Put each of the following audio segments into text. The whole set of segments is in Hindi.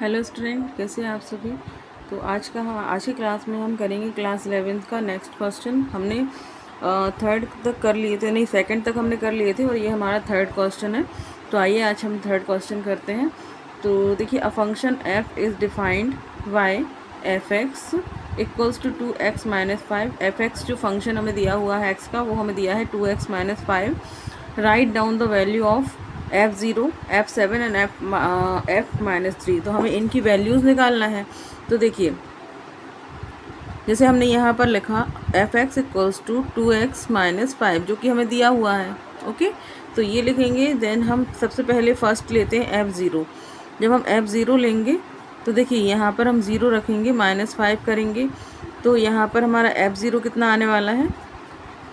हेलो स्टूडेंट, कैसे हैं आप सभी। तो आज की क्लास में हम करेंगे क्लास 11th का नेक्स्ट क्वेश्चन। हमने थर्ड तक कर लिए थे, नहीं सेकंड तक हमने कर लिए थे और ये हमारा थर्ड क्वेश्चन है। तो आइए आज हम थर्ड क्वेश्चन करते हैं। तो देखिए, a function f is defined by f x equals to 2x minus 5। F x जो फंक्शन हमें दिया हुआ है x का, वो हमें दिया है 2x minus 5। Write down the value of f0, f7 and f minus 3। तो हमें इनकी वैल्यूज़ निकालना है। तो देखिए, जैसे हमने यहाँ पर लिखा f x equals to 2x minus 5, जो कि हमें दिया हुआ है। ओके, तो ये लिखेंगे। देन हम सबसे पहले फर्स्ट लेते हैं f0। जब हम f0 लेंगे तो देखिए यहाँ पर हम 0 रखेंगे, -5 करेंगे तो यहाँ पर हमारा f0 कितना आने वाला है,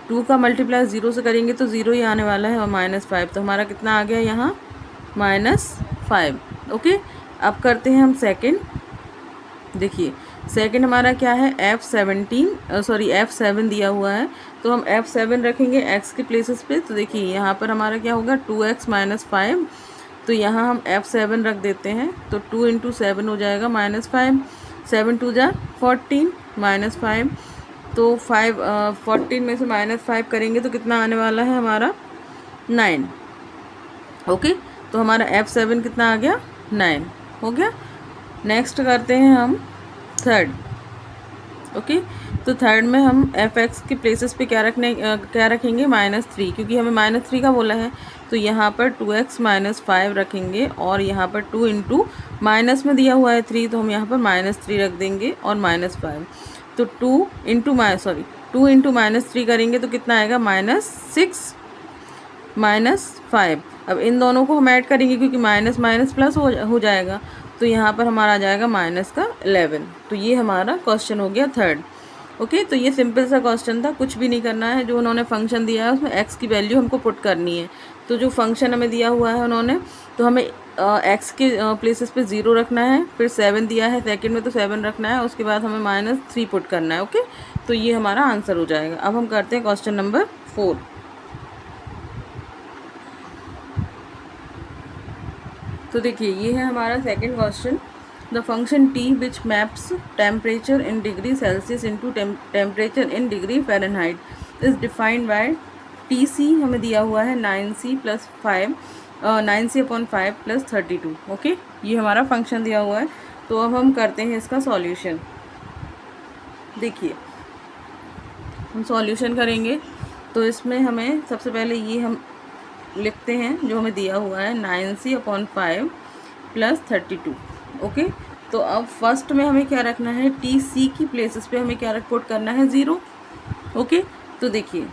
2 का मल्टीप्लाई 0 से करेंगे तो 0 ही आने वाला है और -5, तो हमारा कितना आ गया यहाँ -5। ओके, अब करते हैं हम सेकंड। देखिए सेकंड हमारा क्या है, f7 दिया हुआ है, तो हम f7 रखेंगे x के प्लेसेस पे। तो देखिए यहाँ पर हमारा क्या होगा, 2x माइनस 5। तो यहाँ हम f7 रख देते हैं, तो 2 इंटू 7 हो जाएगा -5, 7 2 जा 14 -5। तो 14 में से -5 करेंगे तो कितना आने वाला है हमारा 9। ओके, तो हमारा f7 कितना आ गया, 9 हो गया। नेक्स्ट करते हैं हम थर्ड। ओके, तो थर्ड में हम एफ एक्स के प्लेसेस पे क्या रखेंगे, -3, क्योंकि हमें -3 का बोला है। तो यहाँ पर 2x माइनस 5 रखेंगे और यहाँ पर 2 इंटू माइनस में दिया हुआ है 3, तो हम यहाँ पर -3 रख देंगे और -5। तो 2 इंटू -3 करेंगे तो कितना आएगा, -6 -5। अब इन दोनों को हम ऐड करेंगे क्योंकि माइनस माइनस प्लस हो जाएगा, तो यहाँ पर हमारा आ जाएगा -11। तो ये हमारा क्वेश्चन हो गया थर्ड। ओके, तो ये सिंपल सा क्वेश्चन था, कुछ भी नहीं करना है। जो उन्होंने फंक्शन दिया है उसमें x की वैल्यू हमको पुट करनी है। तो जो फंक्शन हमें दिया हुआ है उन्होंने, तो हमें x के प्लेसेस पे 0 रखना है, फिर 7 दिया है सेकंड में तो 7 रखना है, उसके बाद हमें -3 पुट करना है। ओके, तो ये हमारा आंसर हो जाएगा। अब हम करते हैं क्वेश्चन नंबर 4। तो देखिए, ये है हमारा second question. The function t which maps temperature in degree Celsius into temperature in degree Fahrenheit is defined bye TC हमें दिया हुआ है 9C plus 5, 9C/5 plus 32। Okay, ये हमारा फंक्शन दिया हुआ है। तो अब हम करते हैं इसका सॉल्यूशन। देखिए, हम सॉल्यूशन करेंगे तो इसमें हमें सबसे पहले ये हम लिखते हैं जो हमें दिया हुआ है, 9C/5 प्लस 32। ओके, तो अब फर्स्ट में हमें क्या रखना है, TC की प्लेसेस पे हमें क्या पुट करना है, 0। ओके, तो देखिए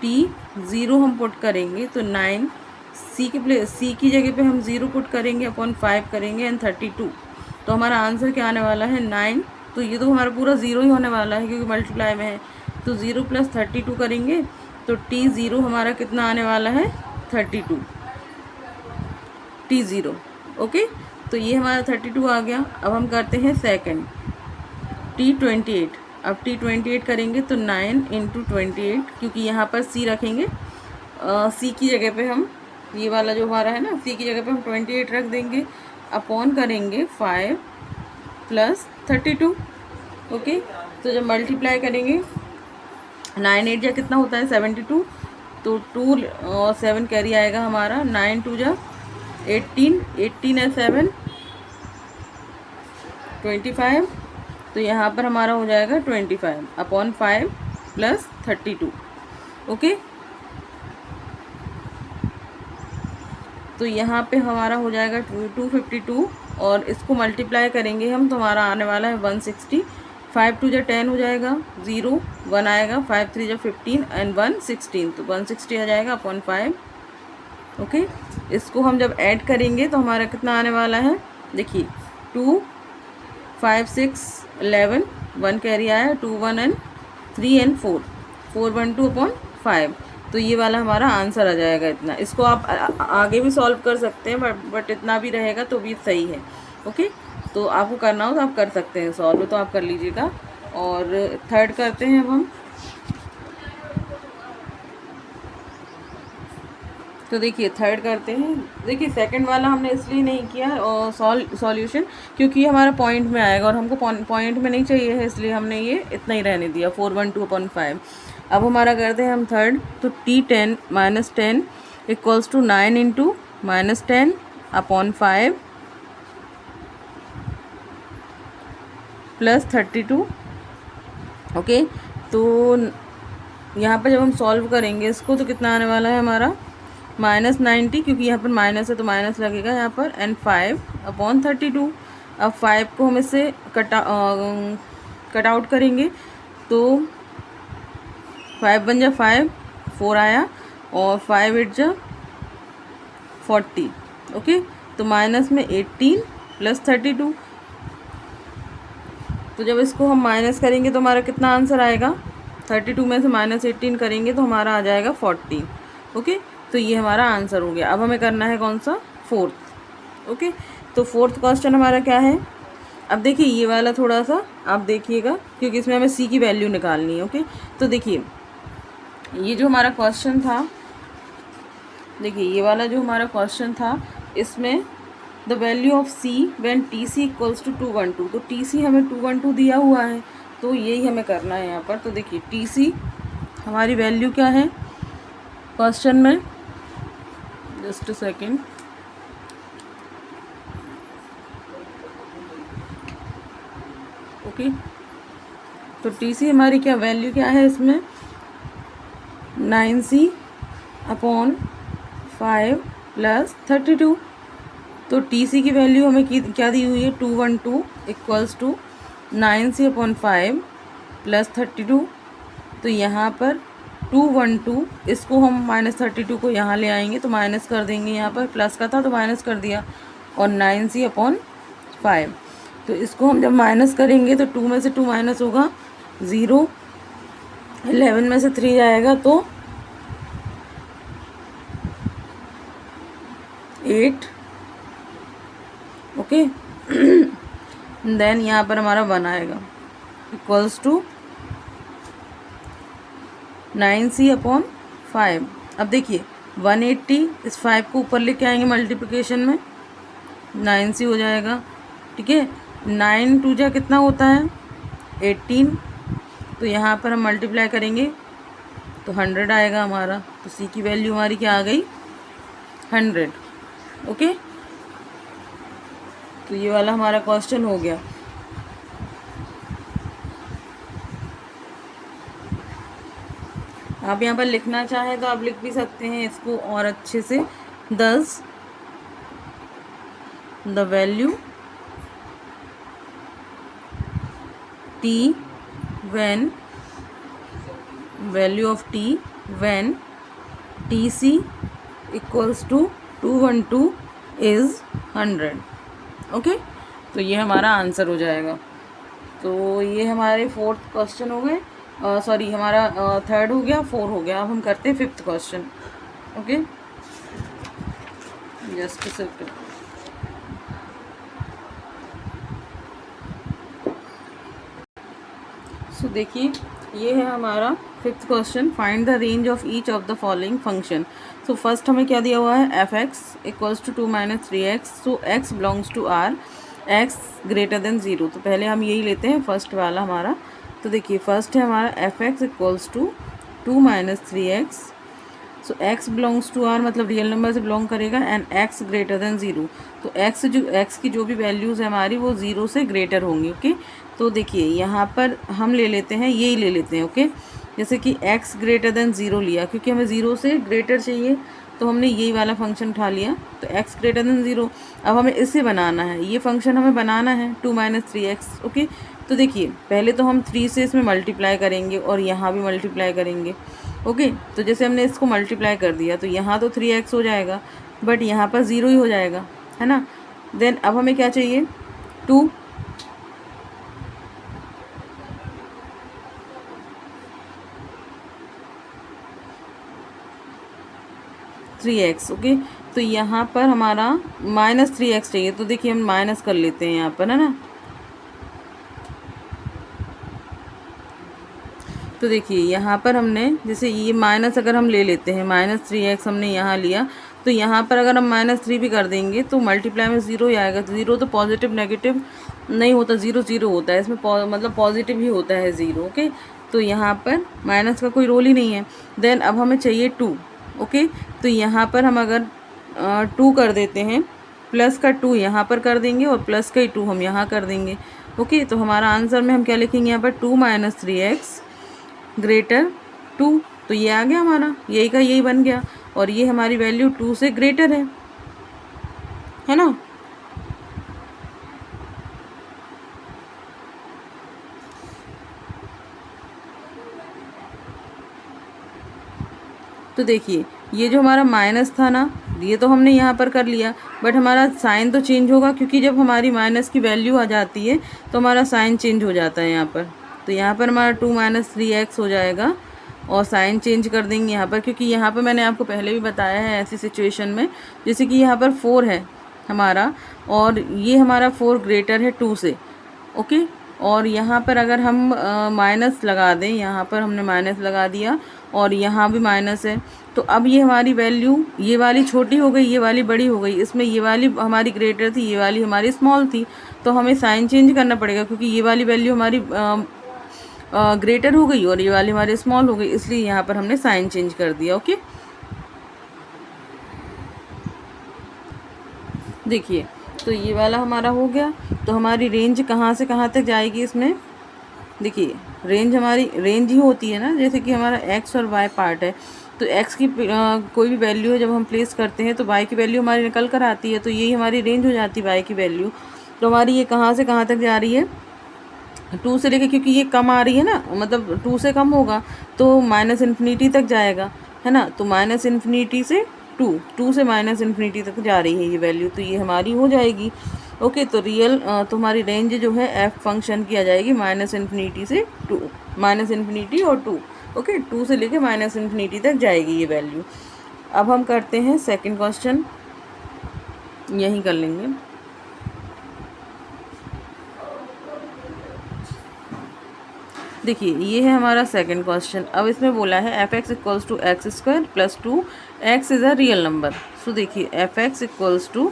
T0 हम पुट करेंगे तो 9C की जगह पे हम 0 पुट करेंगे, अपॉन 5 करेंगे एंड 32। तो हमारा आंसर क्या आने वाला है, 9। तो ये तो हमारा पूरा 0 ही होने वाला है क्योंकि मल्टीप्लाई में है। तो 0 प्लस 32 करेंगे तो T0 हमारा कितना आने वाला है, 32 T0। ओके, तो ये हमारा 32 आ गया। अब हम करते हैं सेकंड, T28। अब T28 करेंगे तो 9 इंटू 28, क्योंकि यहाँ पर C रखेंगे, C की जगह पे हम, ये वाला जो हमारा है ना, C की जगह पे हम 28 रख देंगे, अपॉन करेंगे 5 प्लस 32। ओके, तो जब मल्टीप्लाई करेंगे 9 8 जा कितना होता है, 72। तो 2 और 7 कैरी आएगा हमारा, 9 2 जा 18, 18 है 7 25। तो यहाँ पर हमारा हो जाएगा 25 अपॉन 5 प्लस 32। ओके, तो यहाँ पे हमारा हो जाएगा 252 और इसको मल्टीप्लाई करेंगे हम तो हमारा आने वाला है 160। 5 2 जा 10 हो जाएगा, 0 1 आएगा, 5 3 जा 15 एंड 1 16, तो 160 आ जाएगा अपॉन 5। ओके, इसको हम जब ऐड करेंगे तो हमारा कितना आने वाला है, देखिए 2 5 6 11, 1 कैरी आया, 2 1 एंड 3 एंड 4 4 1 2 अपॉन 5। तो ये वाला हमारा आंसर आ जाएगा इतना। इसको आप आगे भी सॉल्व कर सकते हैं, बट इतना भी रहेगा तो भी सही है। ओके, तो आपको करना हो तो आप कर सकते हैं सॉल्व, तो आप कर लीजिएगा। और थर्ड करते हैं अब हम। तो देखिए थर्ड करते हैं। देखिए सेकंड वाला हमने इसलिए नहीं किया और सॉल्यूशन क्योंकि हमारा पॉइंट में आएगा और हमको पॉइंट में नहीं चाहिए है, इसलिए हमने ये इतना ही रहने दिया 412/5। अब हमारा करते हैं हम थर्ड। तो T10 - 10 = 9 × -10/5 + 32। ओके, तो यहाँ पर जब हम सॉल्व करेंगे इसको तो कितना आने वाला है हमारा -90, क्योंकि यहाँ पर माइनस है तो माइनस लगेगा यहाँ पर, एंड 5/32। अब 5 को हम इससे कट आउट करेंगे तो 5 बन जा 5, 4 आया, और 5 8 जा 40। ओके, तो माइनस में 18 + 32। तो जब इसको हम माइनस करेंगे तो हमारा कितना आंसर आएगा, 32 में से -18 करेंगे तो हमारा आ जाएगा 40। ओके, तो ये हमारा आंसर हो गया। अब हमें करना है कौन सा, फोर्थ। ओके, तो फोर्थ क्वेश्चन हमारा क्या है। अब देखिए ये वाला थोड़ा सा आप देखिएगा क्योंकि इसमें हमें सी की वैल्यू निकालनी है। ओके, तो देखिए ये जो हमारा क्वेश्चन था, देखिए ये वाला जो हमारा क्वेश्चन था, इसमें the value of see when TC = 212। तो TC हमें 212 दिया हुआ है, तो यही हमें करना है यहाँ पर। तो देखिए TC हमारी वैल्यू क्या है क्वेश्चन में, जस्ट अ सेकेंड। ओके, तो TC हमारी क्या वैल्यू क्या है इसमें, 9C/5 + 32। तो TC की वैल्यू हमें क्या दी हुई है, 212 = 9C/5 + 32। तो यहाँ पर 212, इसको हम -32 को यहाँ ले आएंगे तो माइनस कर देंगे, यहाँ पर प्लस का था तो माइनस कर दिया, और 9C/5। तो इसको हम जब माइनस करेंगे तो 2 में से 2 माइनस होगा 0, 11 में से 3 जाएगा तो 8। ओके, देन यहाँ पर हमारा 1 आएगा = 9C/5। अब देखिए 180, इस 5 को ऊपर लेके आएंगे मल्टीप्लिकेशन में, 9C हो जाएगा। ठीक है, 9 2 जा कितना होता है 18। तो यहाँ पर हम मल्टीप्लाई करेंगे तो 100 आएगा हमारा। तो सी की वैल्यू हमारी क्या आ गई, 100। ओके, तो ये वाला हमारा क्वेश्चन हो गया। आप यहाँ पर लिखना चाहें तो आप लिख भी सकते हैं इसको और अच्छे से। 10 the value T when value of T when TC = 212 is 100। Okay, तो ये हमारा आंसर हो जाएगा। तो ये हमारे फोर्थ क्वेश्चन हो गए, सॉरी हमारा थर्ड हो गया, 4 हो गया। अब हम करते हैं fifth question. Okay, just second. So देखिए ये है हमारा fifth question, find the range of each of the following function. So first हमें क्या दिया हुआ है, f(x) = 2 - 3x। So x belongs to R, x > 0। तो पहले हम यही लेते हैं फर्स्ट वाला हमारा। तो देखिए फर्स्ट है हमारा f(x) = 2 - 3x। So x belongs to R मतलब रियल नंबर से बिलोंग करेगा, एंड x > 0। तो x की जो भी वैल्यूज़ है हमारी वो 0 से ग्रेटर होंगी। ओके, तो देखिए यहाँ पर हम ले लेते हैं, यही ले लेते हैं। ओके, जैसे कि x > 0 लिया क्योंकि हमें 0 से ग्रेटर चाहिए, तो हमने यही वाला फंक्शन उठा लिया। तो x > 0। अब हमें इसे बनाना है, ये फंक्शन हमें बनाना है 2 - 3x। ओके, तो देखिए पहले तो हम 3 से इसमें मल्टीप्लाई करेंगे और यहाँ भी मल्टीप्लाई करेंगे। ओके, तो जैसे हमने इसको मल्टीप्लाई कर दिया तो यहाँ तो 3x हो जाएगा, बट यहाँ पर 0 ही हो जाएगा, है ना। देन अब हमें क्या चाहिए, 2। ओके, तो यहाँ पर हमारा -3x चाहिए। तो देखिए हम माइनस कर लेते हैं यहाँ पर, है ना। तो देखिए यहाँ पर हमने जैसे ये माइनस अगर हम ले लेते हैं -3x हमने यहाँ लिया, तो यहाँ पर अगर हम -3 भी कर देंगे तो मल्टीप्लाई में 0 ही आएगा। तो 0 तो पॉजिटिव नेगेटिव नहीं होता, 0 0 होता है इसमें, मतलब पॉजिटिव ही होता है 0। ओके, तो यहाँ पर माइनस का कोई रोल ही नहीं है। देन अब हमें चाहिए 2। ओके, तो यहाँ पर हम अगर 2 कर देते हैं, प्लस का 2 यहाँ पर कर देंगे और प्लस का ही 2 हम यहाँ कर देंगे। ओके, तो हमारा आंसर में हम क्या लिखेंगे यहाँ पर 2 - 3x ग्रेटर 2। तो ये आ गया हमारा, यही का यही बन गया, और ये हमारी वैल्यू 2 से ग्रेटर है ना। तो देखिए ये जो हमारा माइनस था ना, ये तो हमने यहाँ पर कर लिया, बट हमारा साइन तो चेंज होगा, क्योंकि जब हमारी माइनस की वैल्यू आ जाती है तो हमारा साइन चेंज हो जाता है यहाँ पर। तो यहाँ पर हमारा 2 - 3x हो जाएगा, और साइन चेंज कर देंगे यहाँ पर, क्योंकि यहाँ पर मैंने आपको पहले भी बताया है ऐसी सिचुएशन में, जैसे कि यहाँ पर 4 है हमारा, और ये हमारा 4 ग्रेटर है 2 से। ओके, और यहाँ पर अगर हम माइनस लगा दें, यहाँ पर हमने माइनस लगा दिया और यहाँ भी माइनस है, तो अब ये हमारी वैल्यू, ये वाली छोटी हो गई, ये वाली बड़ी हो गई। इसमें ये वाली हमारी ग्रेटर थी, ये वाली हमारी स्मॉल थी, तो हमें साइन चेंज करना पड़ेगा, क्योंकि ये वाली वैल्यू हमारी ग्रेटर हो गई और ये वाली हमारी स्मॉल हो गई, इसलिए यहाँ पर हमने साइन चेंज कर दिया। ओके, देखिए तो ये वाला हमारा हो गया। तो हमारी रेंज कहाँ से कहाँ तक जाएगी इसमें, देखिए रेंज हमारी रेंज ही होती है ना, जैसे कि हमारा x और y पार्ट है, तो x की कोई भी वैल्यू है जब हम प्लेस करते हैं तो y की वैल्यू हमारी निकल कर आती है, तो यही हमारी रेंज हो जाती है y की वैल्यू। तो हमारी ये कहाँ से कहाँ तक जा रही है, 2 से लेके, क्योंकि ये कम आ रही है ना, मतलब 2 से कम होगा तो -∞ तक जाएगा, है ना। तो -∞ से 2 से -∞ तक जा रही है ये वैल्यू, तो ये हमारी हो जाएगी। ओके, तो रियल तो हमारी रेंज जो है f फंक्शन की आ जाएगी -∞ से 2, -∞ और 2। ओके, 2 से लेके -∞ तक जाएगी ये वैल्यू। अब हम करते हैं सेकंड क्वेश्चन, यहीं कर लेंगे। देखिए ये है हमारा सेकंड क्वेश्चन। अब इसमें बोला है f(x) = x² + 2 x is a real number. So देखिए f(x) =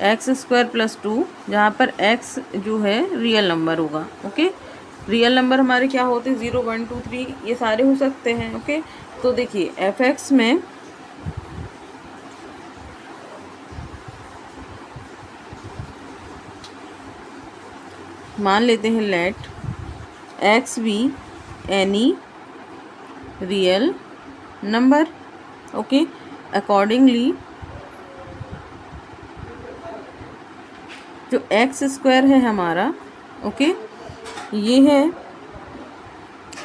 x² + 2, जहाँ पर x जो है रियल नंबर होगा। ओके, रियल नंबर हमारे क्या होते हैं, 0 1 2 3 ये सारे हो सकते हैं। ओके, तो देखिए f(x) में मान लेते हैं let x be any real number। Okay, accordingly जो x² है हमारा, ओके ये है,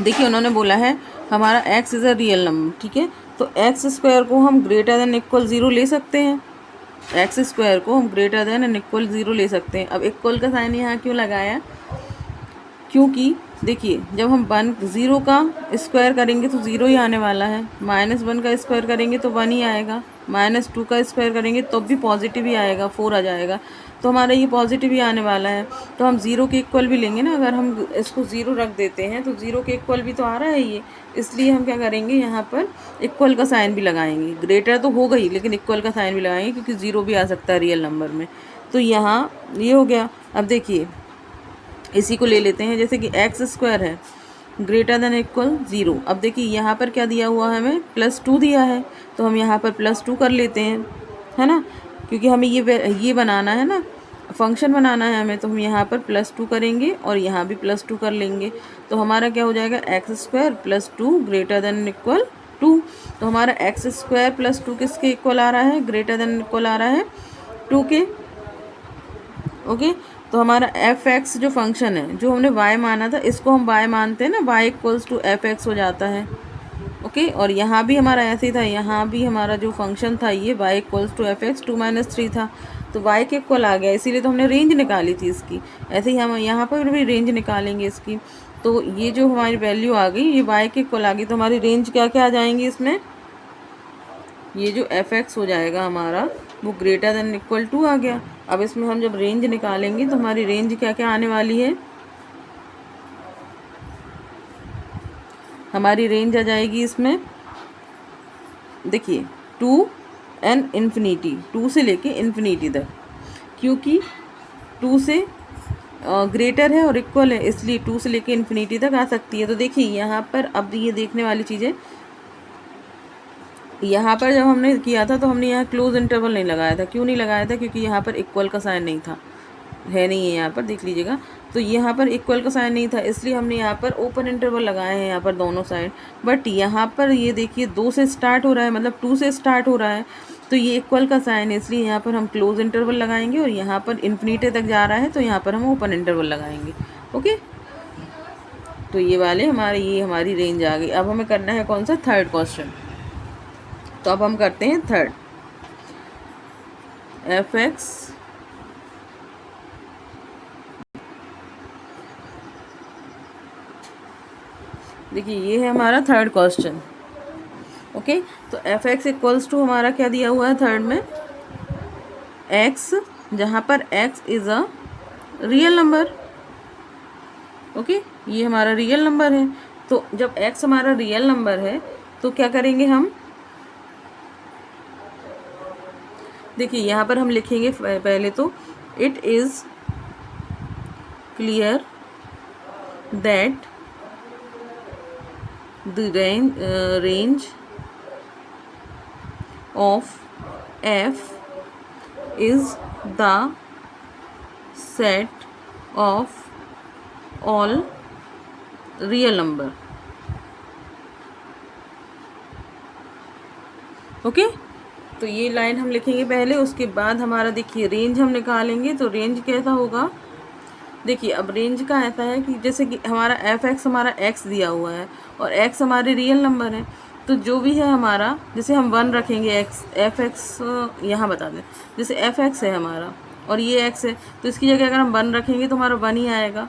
देखिए उन्होंने बोला है हमारा x is a real number, ठीक है। तो x² को हम ग्रेटर देन इक्वल 0 ले सकते हैं, x² को हम ग्रेटर देन इक्वल 0 ले सकते हैं। अब इक्वल का साइन यहाँ क्यों लगाया, क्योंकि देखिए जब हम 0 का स्क्वायर करेंगे तो 0 ही आने वाला है, -1 का स्क्वायर करेंगे तो 1 ही आएगा, -2 का स्क्वायर करेंगे तो भी पॉजिटिव ही आएगा, 4 आ जाएगा। तो हमारा ये पॉजिटिव ही आने वाला है, तो हम 0 के इक्वल भी लेंगे ना। अगर हम इसको 0 रख देते हैं तो 0 के इक्वल भी तो आ रहा है ये, इसलिए हम क्या करेंगे यहाँ पर इक्वल का साइन भी लगाएंगे। ग्रेटर तो हो गई लेकिन इक्वल का साइन भी लगाएंगे, क्योंकि 0 भी आ सकता है रियल नंबर में। तो यहाँ ये हो गया। अब देखिए इसी को ले लेते हैं, जैसे कि x² है ग्रेटर देन इक्वल 0। अब देखिए यहाँ पर क्या दिया हुआ है, हमें +2 दिया है, तो हम यहाँ पर +2 कर लेते हैं, है ना, क्योंकि हमें ये बनाना है ना, फंक्शन बनाना है हमें, तो हम यहाँ पर +2 करेंगे और यहाँ भी +2 कर लेंगे। तो हमारा क्या हो जाएगा, x² + 2 ग्रेटर देन इक्वल 2। तो हमारा x² + 2 किसके इक्वल आ रहा है, ग्रेटर देन इक्वल आ रहा है 2 के। ओके, तो हमारा f(x) जो फंक्शन है, जो हमने y माना था, इसको हम y मानते हैं ना, y = f(x) हो जाता है। ओके, और यहाँ भी हमारा ऐसे ही था, यहाँ भी हमारा जो फंक्शन था ये y = f(x) 2 - 3 था, तो y के इक्वल आ गया, इसीलिए तो हमने रेंज निकाली थी इसकी। ऐसे ही हम यहाँ पर भी रेंज निकालेंगे इसकी। तो ये जो हमारी वैल्यू आ गई ये y के इक्वल आ गई, तो हमारी रेंज क्या क्या आ जाएंगी इसमें, ये जो f(x) हो जाएगा हमारा वो ग्रेटर देन इक्वल 2 आ गया। अब इसमें हम जब रेंज निकालेंगे तो हमारी रेंज क्या क्या आने वाली है, हमारी रेंज आ जाएगी इसमें, देखिए 2 एंड इन्फिनिटी, 2 से लेके इन्फिनिटी तक, क्योंकि 2 से ग्रेटर है और इक्वल है, इसलिए 2 से लेके इन्फिनिटी तक आ सकती है। तो देखिए यहाँ पर अब ये देखने वाली चीज़ें, यहाँ पर जब हमने किया था तो हमने यहाँ क्लोज इंटरवल नहीं लगाया था। क्यों नहीं लगाया था? क्योंकि यहाँ पर इक्वल का साइन नहीं था, है नहीं है यहाँ पर, देख लीजिएगा। तो यहाँ पर इक्वल का साइन नहीं था, इसलिए हमने यहाँ पर ओपन इंटरवल लगाए हैं यहाँ पर दोनों साइड। बट यहाँ पर ये देखिए 2 से स्टार्ट हो रहा है, मतलब 2 से स्टार्ट हो रहा है, तो ये इक्वल का साइन है, इसलिए यहाँ पर हम क्लोज इंटरवल लगाएंगे। और यहाँ पर इन्फिनिटी तक जा रहा है तो यहाँ पर हम ओपन इंटरवल लगाएंगे। ओके, तो ये वाले हमारे, ये हमारी रेंज आ गई। अब हमें करना है कौन सा? Third question. तो अब हम करते हैं थर्ड। एफ एक्स देखिए ये है हमारा थर्ड क्वेश्चन। ओके, तो एफ एक्स इक्वल्स टू हमारा क्या दिया हुआ है थर्ड में? एक्स, जहाँ पर x is a real number. Okay, ये हमारा रियल नंबर है। तो जब एक्स हमारा रियल नंबर है तो क्या करेंगे हम? देखिए यहाँ पर हम लिखेंगे पहले तो, it is clear that the range of F is the set of all real number. Okay, तो ये लाइन हम लिखेंगे पहले, उसके बाद हमारा देखिए रेंज हम निकालेंगे। तो रेंज कैसा होगा? देखिए अब रेंज का ऐसा है कि जैसे कि हमारा एफ एक्स, हमारा एक्स दिया हुआ है और एक्स हमारे रियल नंबर है, तो जो भी है हमारा, जैसे हम 1 रखेंगे, एक्स एफ एक्स यहाँ बता दें, जैसे एफ एक्स है हमारा और ये एक्स है, तो इसकी जगह अगर हम 1 रखेंगे तो हमारा 1 ही आएगा,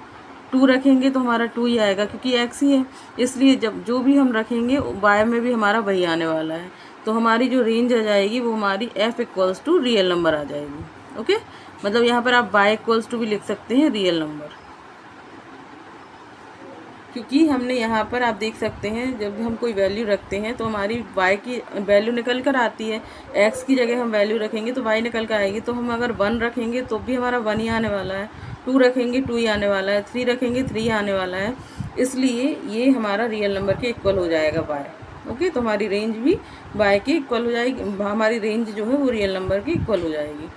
2 रखेंगे तो हमारा 2 ही आएगा, क्योंकि एक्स ही है। इसलिए जब जो भी हम रखेंगे वाई में भी हमारा वही आने वाला है। तो हमारी जो रेंज आ जाएगी वो हमारी F equals to real number आ जाएगी। ओके, मतलब यहाँ पर आप वाई इक्वल्स टू भी लिख सकते हैं रियल नंबर, क्योंकि हमने यहाँ पर आप देख सकते हैं जब हम कोई वैल्यू रखते हैं तो हमारी वाई की वैल्यू निकल कर आती है। एक्स की जगह हम वैल्यू रखेंगे तो वाई निकल कर आएगी। तो हम अगर 1 रखेंगे तो भी हमारा 1 ही आने वाला है, 2 रखेंगे 2 ही आने वाला है, 3 रखेंगे 3 ही आने वाला है। इसलिए ये हमारा रियल नंबर के इक्वल हो जाएगा वाई। ओके, तो हमारी रेंज भी वाई के इक्वल हो जाएगी, हमारी रेंज जो है वो रियल नंबर के इक्वल हो जाएगी।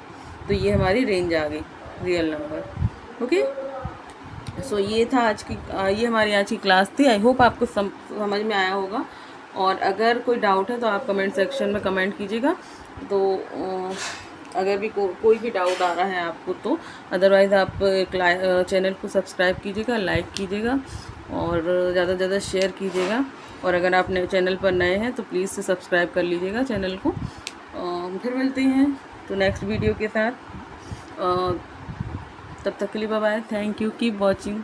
तो ये हमारी रेंज आ गई रियल नंबर। ओके, सो ये था आज की, ये हमारी आज की क्लास थी। आई होप आपको समझ में आया होगा। और अगर कोई डाउट है तो आप कमेंट सेक्शन में कमेंट कीजिएगा। तो अगर भी कोई भी डाउट आ रहा है आपको तो अदरवाइज़ आप चैनल को सब्सक्राइब कीजिएगा, लाइक कीजिएगा और ज़्यादा से ज़्यादा शेयर कीजिएगा। और अगर आप नए चैनल पर नए हैं तो प्लीज़ से सब्सक्राइब कर लीजिएगा चैनल को। फिर मिलते हैं तो नेक्स्ट वीडियो के साथ। तब तक के लिए bye bye, thank you, keep watching.